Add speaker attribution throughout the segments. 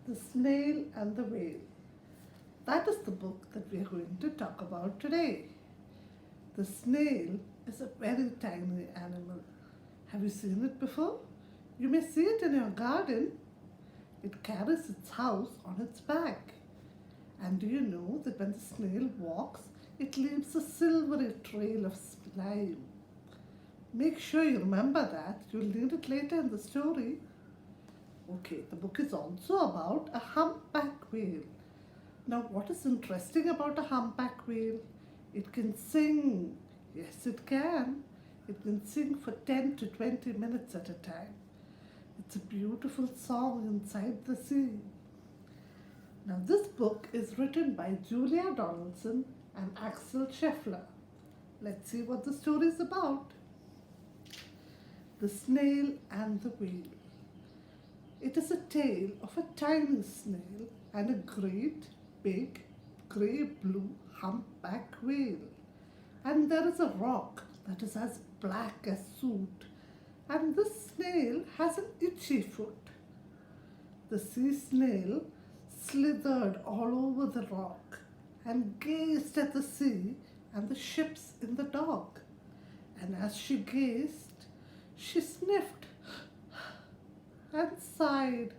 Speaker 1: The Snail and the Whale. That is the book that we are going to talk about today. The snail is a very tiny animal. Have you seen it before? You may see it in your garden. It carries its house on its back. And do you know that when the snail walks, it leaves a silvery trail of slime? Make sure you remember that. You'll need it later in the story. Okay, the book is also about a humpback whale. Now, what is interesting about a humpback whale? It can sing. Yes, it can. It can sing for 10 to 20 minutes at a time. It's a beautiful song inside the sea. Now, this book is written by Julia Donaldson and Axel Scheffler. Let's see what the story is about. The Snail and the Whale. It is a tale of a tiny snail and a great, big, grey-blue humpback whale. And there is a rock that is as black as soot. And this snail has an itchy foot. The sea snail slithered all over the rock and gazed at the sea and the ships in the dock. And as she gazed, she sniffed and sighed.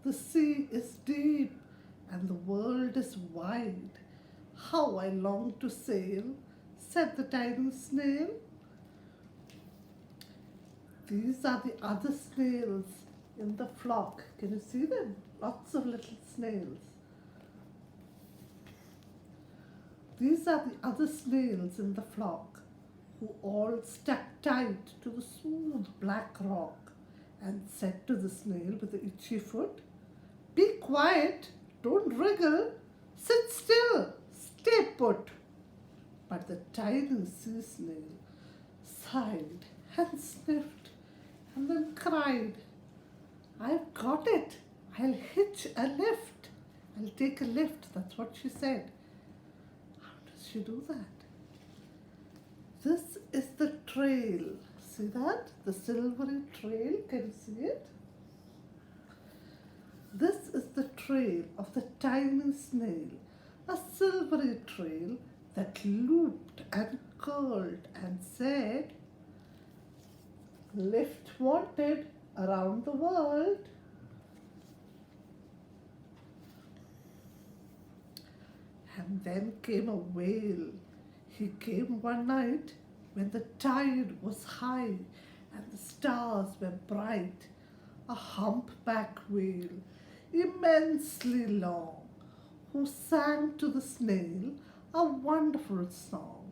Speaker 1: The sea is deep and the world is wide. How I long to sail, said the tiny snail. These are the other snails in the flock. Can you see them? Lots of little snails. These are the other snails in the flock, who all stuck tight to the smooth black rock and said to the snail with the itchy foot, "Be quiet, don't wriggle, sit still, stay put." But the tiny sea snail sighed and sniffed and then cried, "I've got it, I'll hitch a lift. I'll take a lift," that's what she said. How does she do that? This is the trail. See that? The silvery trail. Can you see it? This is the trail of the tiny snail. A silvery trail that looped and curled and said, "Lift wanted around the world." And then came a whale. He came one night when the tide was high and the stars were bright. A humpback whale, immensely long, who sang to the snail a wonderful song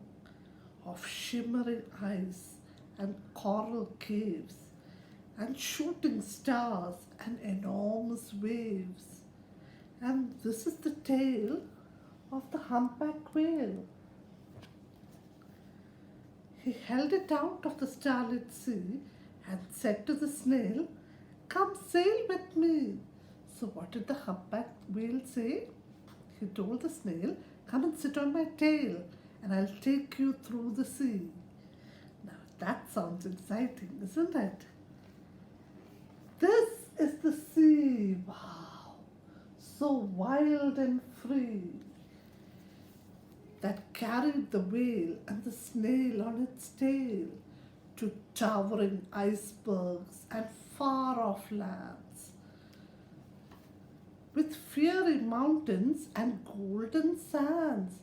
Speaker 1: of shimmering ice and coral caves and shooting stars and enormous waves. And this is the tale of the humpback whale. He held it out of the starlit sea and said to the snail, "Come sail with me." So what did the humpback whale say? He told the snail, "Come and sit on my tail and I'll take you through the sea." Now that sounds exciting, isn't it? This is the sea. Wow, so wild and free, that carried the whale and the snail on its tail to towering icebergs and far-off lands, with fiery mountains and golden sands.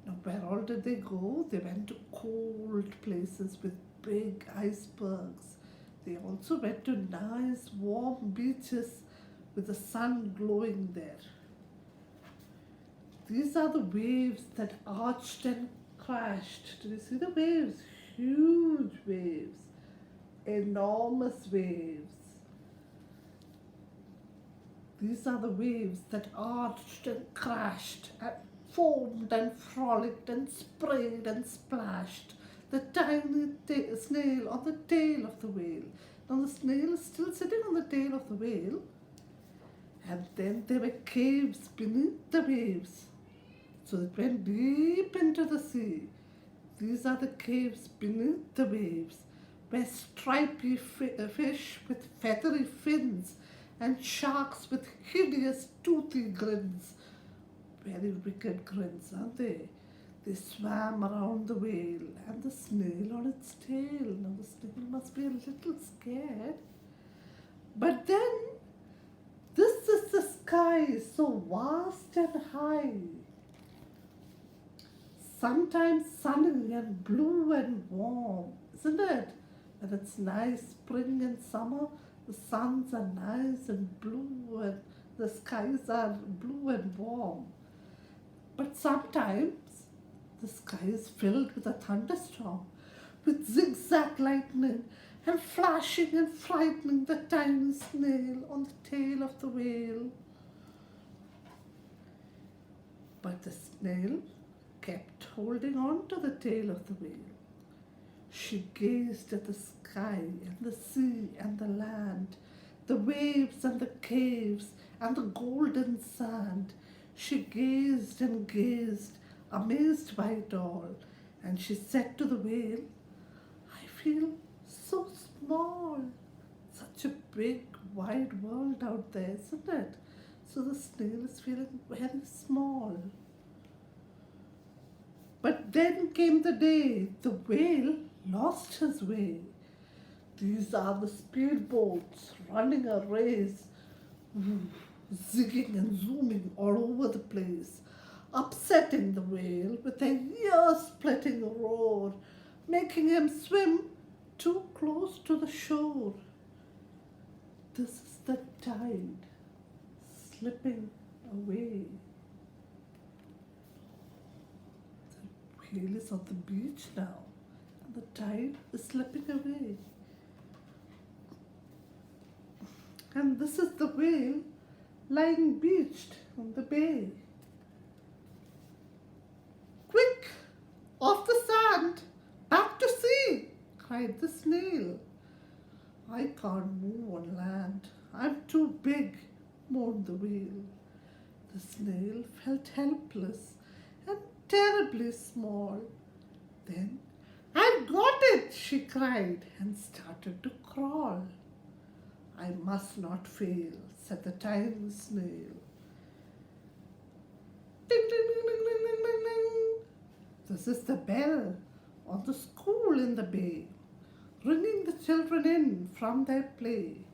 Speaker 1: Now, where all did they go? They went to cold places with big icebergs. They also went to nice warm beaches with the sun glowing there. These are the waves that arched and crashed. Do you see the waves? Huge waves. Enormous waves. These are the waves that arched and crashed and foamed and frolicked and sprayed and splashed the tiny snail on the tail of the whale. Now the snail is still sitting on the tail of the whale. And then there were caves beneath the waves. So it went deep into the sea. These are the caves beneath the waves, where stripy fish with feathery fins and sharks with hideous toothy grins. Very wicked grins, aren't they? They swam around the whale and the snail on its tail. Now the snail must be a little scared. But then, this is the sky, so vast and high. Sometimes sunny and blue and warm, isn't it? And it's nice spring and summer. The suns are nice and blue and the skies are blue and warm. But sometimes the sky is filled with a thunderstorm, with zigzag lightning and flashing and frightening the tiny snail on the tail of the whale. But the snail kept holding on to the tail of the whale. She gazed at the sky and the sea and the land, the waves and the caves and the golden sand. She gazed and gazed, amazed by it all, and she said to the whale, "I feel so small. Such a big, wide world out there, isn't it?" So the snail is feeling very small. But then came the day the whale lost his way. These are the speedboats running a race, zigging and zooming all over the place, upsetting the whale with their ear-splitting roar, making him swim too close to the shore. This is the tide slipping away. The whale is on the beach now, and the tide is slipping away. And this is the whale lying beached on the bay. "Quick, off the sand, back to sea!" cried the snail. "I can't move on land. I'm too big," moaned the whale. The snail felt helpless and terribly small. Then, "I've got it!" she cried and started to crawl. "I must not fail," said the tiny snail. Ding, ding, ding, ding, ding, ding, ding, ding. This is the bell on the school in the bay, ringing the children in from their play.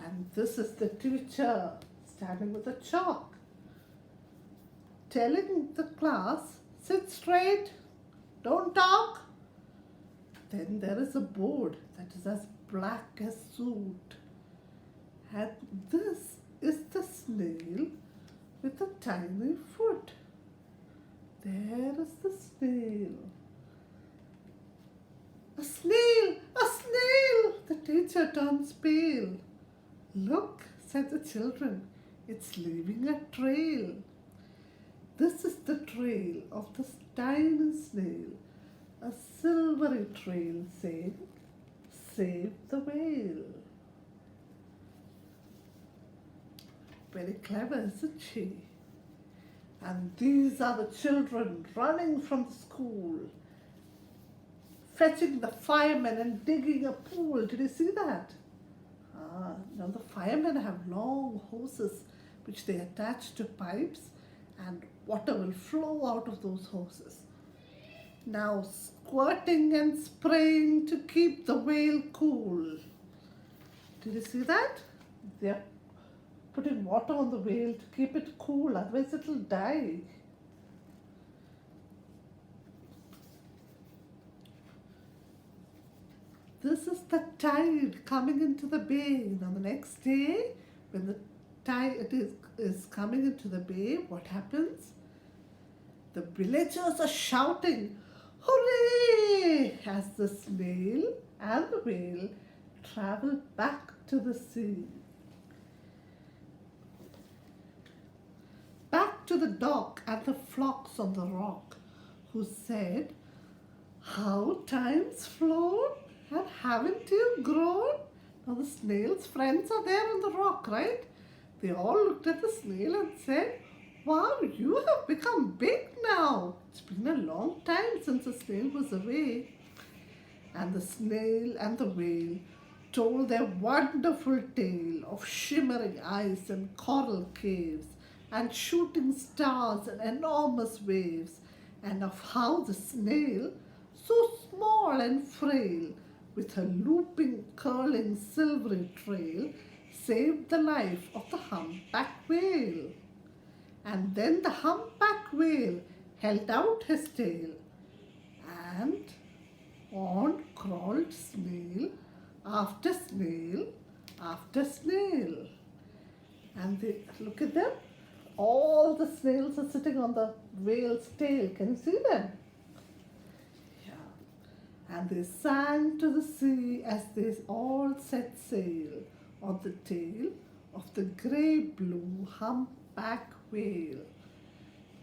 Speaker 1: And this is the teacher standing with a chalk, telling the class, "Sit straight, don't talk." Then there is a board that is as black as soot. And this is the snail with a tiny foot. There is the snail. "A snail! A snail!" The teacher turns pale. "Look," said the children, "it's leaving a trail." This is the trail of the tiny snail, a silvery trail saying, "Save the whale." Very clever, isn't she? And these are the children running from the school, fetching the firemen and digging a pool. Did you see that? Now the firemen have long hoses which they attach to pipes, and water will flow out of those hoses. Now squirting and spraying to keep the whale cool. Did you see that? They're putting water on the whale to keep it cool, otherwise it will die. This is the tide coming into the bay. Now the next day, when the tide is coming into the bay, what happens? The villagers are shouting, "Hooray!" as the snail and the whale travel back to the sea. Back to the dock and the flocks on the rock, who said, "How time's flown, and haven't you grown?" Now the snail's friends are there on the rock, right? They all looked at the snail and said, "Wow, you have become big now. It's been a long time since the snail was away." And the snail and the whale told a wonderful tale of shimmering ice and coral caves, and shooting stars and enormous waves, and of how the snail, so small and frail, with her looping, curling, silvery trail, saved the life of the humpback whale. And then the humpback whale held out his tail, and on crawled snail after snail after snail. And they, look at them. All the snails are sitting on the whale's tail. Can you see them? Yeah. And they sang to the sea as they all set sail on the tail of the grey-blue humpback whale.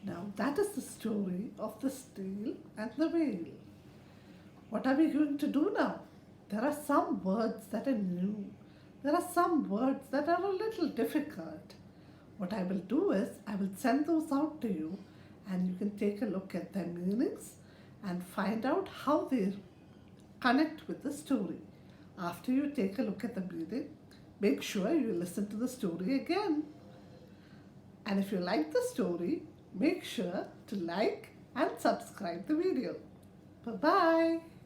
Speaker 1: Now that is the story of the snail and the whale. What are we going to do now? There are some words that are new. There are some words that are a little difficult. What I will do is, I will send those out to you and you can take a look at their meanings and find out how they connect with the story. After you take a look at the meaning, make sure you listen to the story again. And if you like the story, make sure to like and subscribe the video. Bye-bye.